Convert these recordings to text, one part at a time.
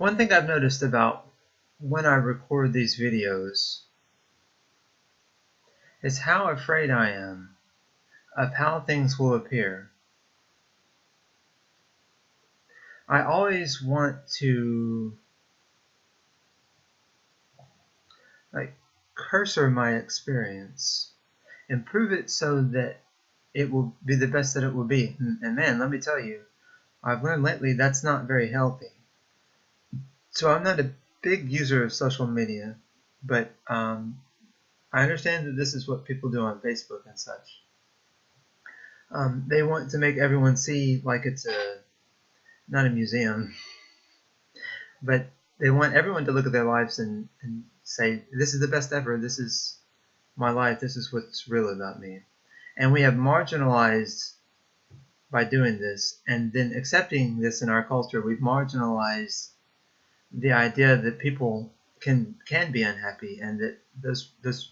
One thing I've noticed about when I record these videos is how afraid I am of how things will appear. I always want to cursor my experience, improve it so that it will be the best that it will be. And man, let me tell you, I've learned lately that's not very healthy. So I'm not a big user of social media, but I understand that this is what people do on Facebook and such. They want to make everyone see like it's not a museum, but they want everyone to look at their lives and say, this is the best ever, this is my life, this is what's real about me. And we have marginalized, by doing this and then accepting this in our culture, we've marginalized the idea that people can be unhappy and that those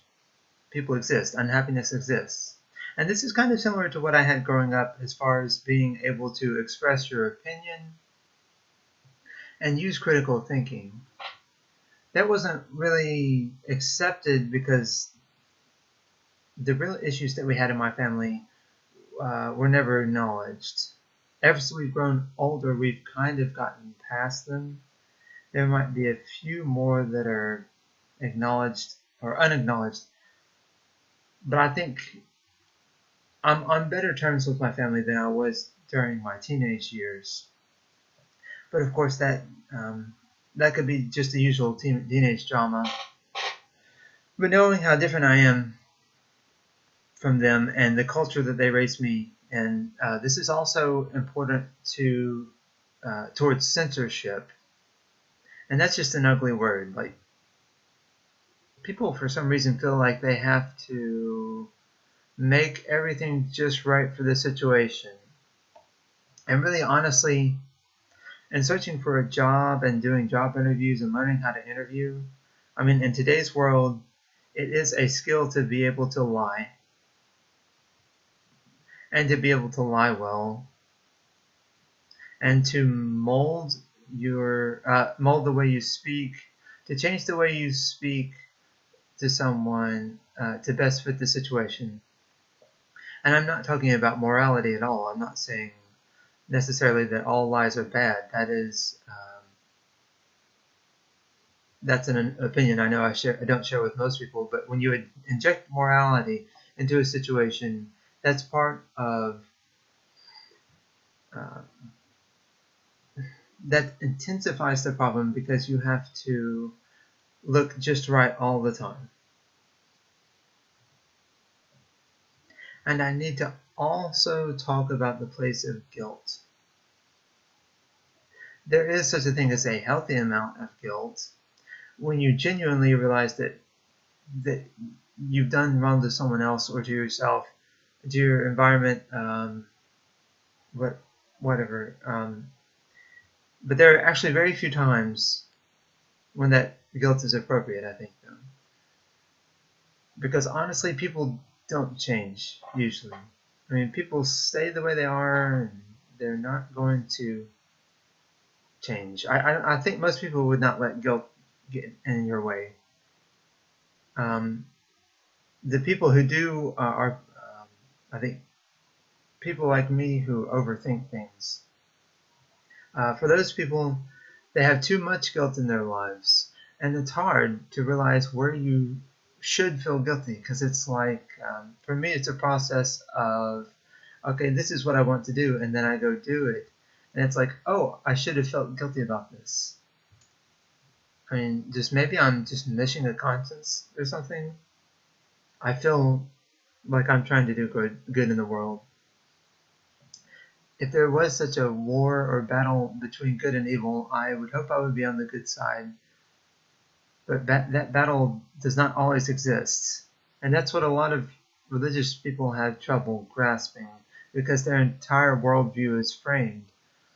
people exist, unhappiness exists. And this is kind of similar to what I had growing up as far as being able to express your opinion and use critical thinking. That wasn't really accepted because the real issues that we had in my family were never acknowledged. As we've grown older, we've kind of gotten past them. There might be a few more that are acknowledged or unacknowledged, but I think I'm on better terms with my family than I was during my teenage years. But of course, that could be just the usual teenage drama. But knowing how different I am from them and the culture that they raised me in, this is also important to towards censorship. And that's just an ugly word. Like, people for some reason feel like they have to make everything just right for the situation. And really, honestly, in searching for a job and doing job interviews and learning how to interview, I mean, in today's world, it is a skill to be able to lie. And to be able to lie well. And to mold the way you speak, to change the way you speak to someone to best fit the situation. And I'm not talking about morality at all. I'm not saying necessarily that all lies are bad. That is, that's an opinion I know I don't share with most people. But when you inject morality into a situation, that's part of that intensifies the problem because you have to look just right all the time. And I need to also talk about the place of guilt. There is such a thing as a healthy amount of guilt when you genuinely realize that you've done wrong to someone else or to yourself, to your environment, whatever. But there are actually very few times when that guilt is appropriate, I think, though. Because honestly, people don't change, usually. I mean, people stay the way they are, and they're not going to change. I think most people would not let guilt get in your way. The people who do are I think, people like me who overthink things. For those people, they have too much guilt in their lives, and it's hard to realize where you should feel guilty, because it's like, for me, it's a process of, okay, this is what I want to do, and then I go do it, and it's like, oh, I should have felt guilty about this. I mean, just maybe I'm just missing a conscience or something. I feel like I'm trying to do good in the world. If there was such a war or battle between good and evil, I would hope I would be on the good side. But that battle does not always exist. And that's what a lot of religious people have trouble grasping, because their entire worldview is framed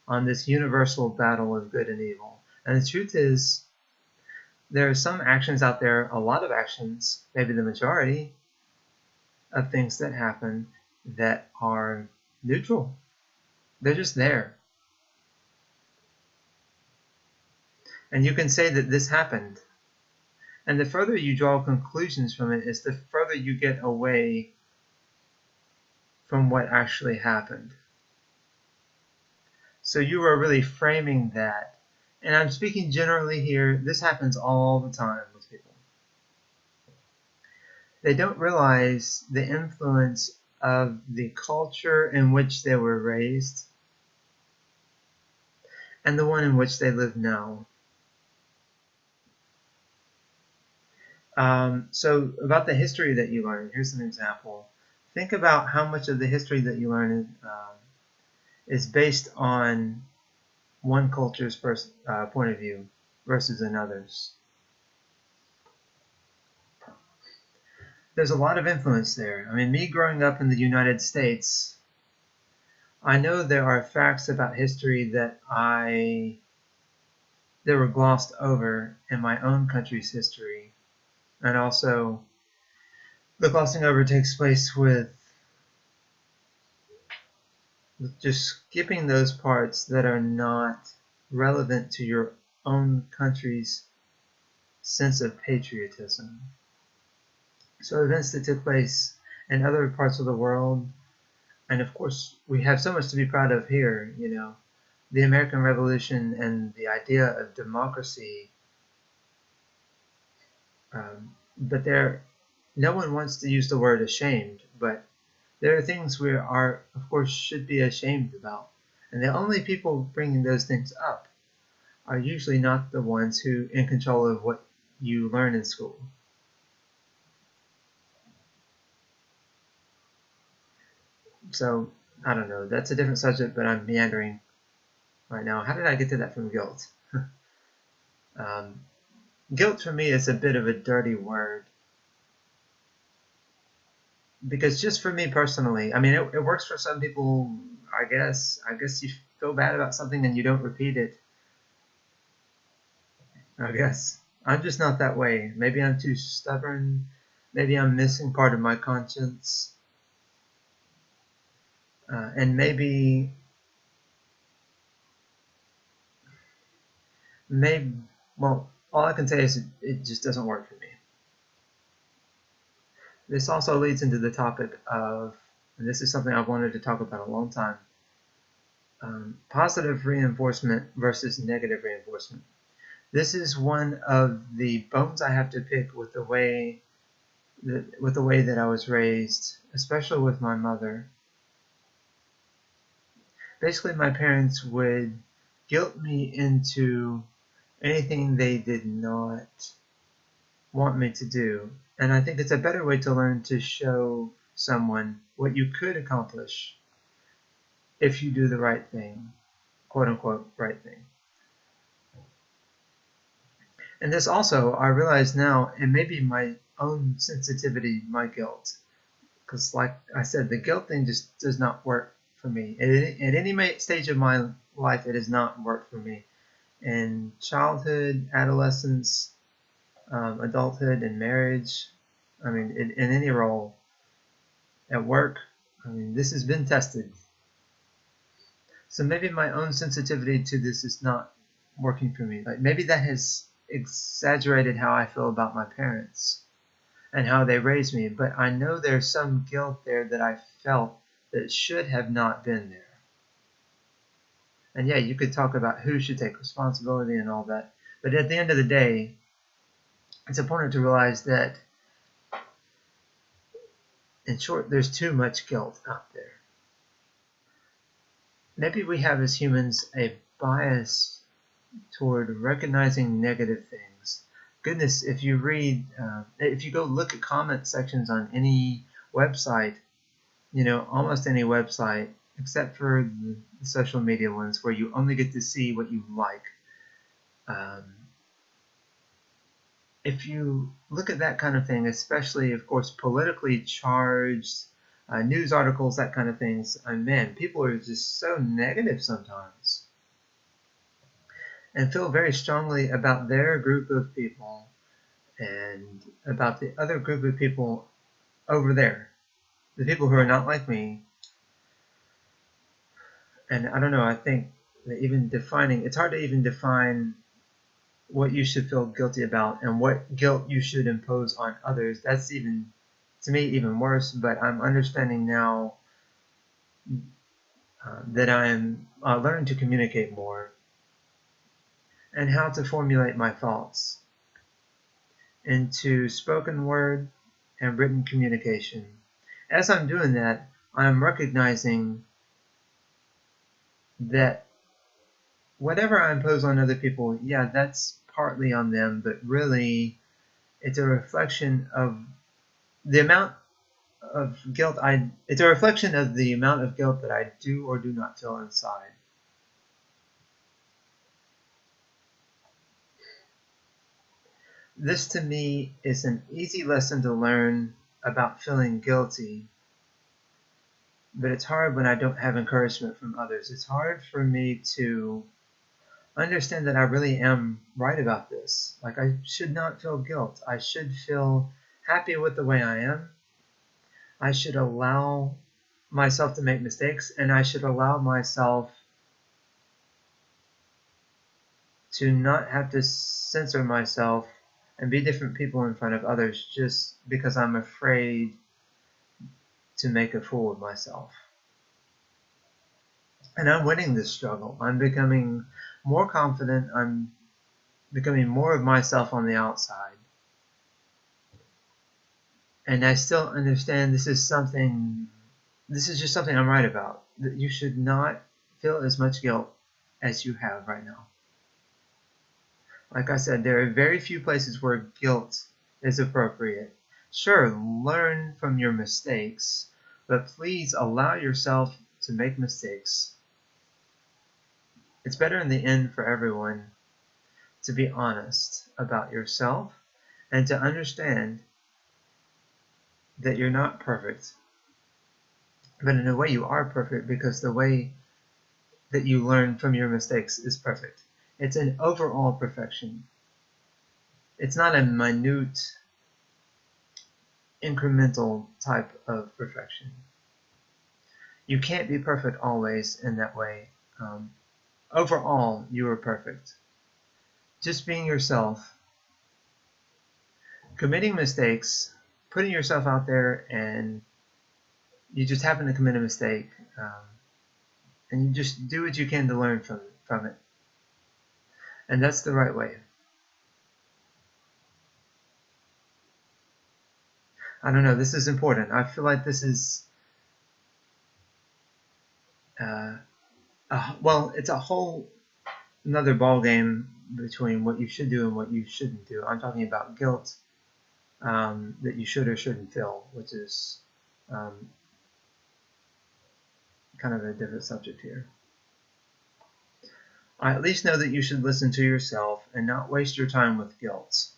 on this universal battle of good and evil. And the truth is, there are some actions out there, a lot of actions, maybe the majority of things that happen that are neutral. They're just there. And you can say that this happened. And the further you draw conclusions from it is the further you get away from what actually happened. So you are really framing that. And I'm speaking generally here. This happens all the time with people. They don't realize the influence of the culture in which they were raised and the one in which they live now. So about the history that you learn, here's an example. Think about how much of the history that you learn is based on one culture's point of view versus another's. There's a lot of influence there. I mean, me growing up in the United States, I know there are facts about history that were glossed over in my own country's history. And also, the glossing over takes place with just skipping those parts that are not relevant to your own country's sense of patriotism. So events that took place in other parts of the world, and of course we have so much to be proud of here, you know, the American Revolution and the idea of democracy. But no one wants to use the word ashamed, but there are things we are, of course, should be ashamed about. And the only people bringing those things up are usually not the ones who in control of what you learn in school. So, I don't know, that's a different subject, but I'm meandering right now. How did I get to that from guilt? Guilt for me is a bit of a dirty word. Because just for me personally, I mean, it works for some people, I guess. I guess you feel bad about something and you don't repeat it. I guess. I'm just not that way. Maybe I'm too stubborn. Maybe I'm missing part of my conscience. And maybe, well, all I can say is it just doesn't work for me. This also leads into the topic of, and this is something I've wanted to talk about a long time, positive reinforcement versus negative reinforcement. This is one of the bones I have to pick with the way that I was raised, especially with my mother. Basically, my parents would guilt me into anything they did not want me to do. And I think it's a better way to learn to show someone what you could accomplish if you do the right thing, quote unquote, right thing. And this also, I realize now, it may be my own sensitivity, my guilt. Because like I said, the guilt thing just does not work for me. At any stage of my life, it has not worked for me. In childhood, adolescence, adulthood, and marriage, I mean, in any role, at work, I mean, this has been tested. So maybe my own sensitivity to this is not working for me. Like maybe that has exaggerated how I feel about my parents and how they raised me, but I know there's some guilt there that I felt that should have not been there. And yeah, you could talk about who should take responsibility and all that, but at the end of the day, it's important to realize that, in short, there's too much guilt out there. Maybe we have as humans a bias toward recognizing negative things. Goodness, if you go look at comment sections on any website, you know, almost any website, except for the social media ones where you only get to see what you like. If you look at that kind of thing, especially, of course, politically charged news articles, that kind of things, man, people are just so negative sometimes and feel very strongly about their group of people and about the other group of people over there, the people who are not like me. And I don't know, I think that it's hard to even define what you should feel guilty about and what guilt you should impose on others. That's even, to me, even worse, but I'm understanding now that I'm learning to communicate more and how to formulate my thoughts into spoken word and written communication. As I'm doing that, I'm recognizing that whatever I impose on other people, yeah, that's partly on them, but really it's a reflection of the amount of guilt it's a reflection of the amount of guilt that I do or do not feel inside. This to me is an easy lesson to learn about feeling guilty, but it's hard when I don't have encouragement from others. It's hard for me to understand that I really am right about this. Like, I should not feel guilt. I should feel happy with the way I am. I should allow myself to make mistakes, and I should allow myself to not have to censor myself and be different people in front of others just because I'm afraid to make a fool of myself. And I'm winning this struggle. I'm becoming more confident. I'm becoming more of myself on the outside. And I still understand this is just something I'm right about. That you should not feel as much guilt as you have right now. Like I said, there are very few places where guilt is appropriate. Sure, learn from your mistakes, but please allow yourself to make mistakes. It's better in the end for everyone to be honest about yourself and to understand that you're not perfect. But in a way you are perfect, because the way that you learn from your mistakes is perfect. It's an overall perfection. It's not a minute, incremental type of perfection. You can't be perfect always in that way. Overall, you are perfect. Just being yourself, committing mistakes, putting yourself out there, and you just happen to commit a mistake, and you just do what you can to learn from it. And that's the right way. I don't know, this is important. I feel like this is, well, it's a whole another ball game between what you should do and what you shouldn't do. I'm talking about guilt that you should or shouldn't feel, which is kind of a different subject here. I at least know that you should listen to yourself and not waste your time with guilt.